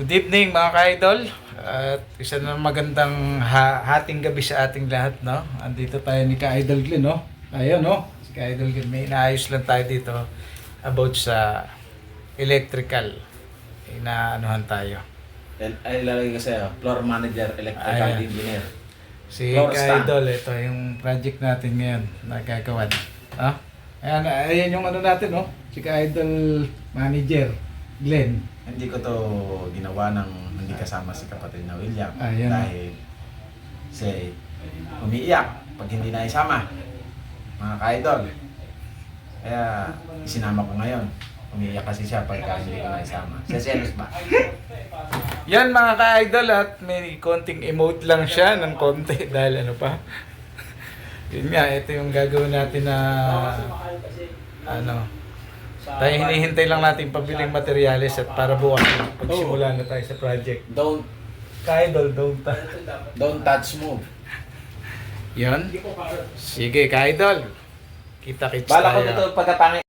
Good evening mga ka-idol. At isa na magandang hating gabi sa ating lahat, no? Andito tayo ni ka-idol Glenn, no? Ayun, no? Si ka-idol Glenn, may inaayos lang tayo dito about sa electrical. Inaanuhan tayo. Ay, ilalagay ko sa'yo, floor manager, electrical Ayan. engineer. Si Floor stand. ka-idol, ito yung project natin ngayon na gagawin. No? Ayan yung ano natin, no? Si ka-idol manager Glenn. Hindi ko to ginawa ng hindi kasama si kapatid na William. Ayan. Dahil siya umiiyak pag hindi na isama. Mga ka-idol. Kaya isinama ko ngayon. Umiiyak kasi siya pagka hindi ko na isama. Siya selos ba? Yan mga ka-idol, at may konting emote lang siya ng konti dahil ano pa. Yun nga, ito yung gagawin natin na tayo hinihintay lang natin pabiling materyales at para bukas pagsimula na tayo sa project. Don't Ka-idol, don't touch move. Yan. Sige ka-idol. Kita-kits Bala ko tayo. dito pagkatangin.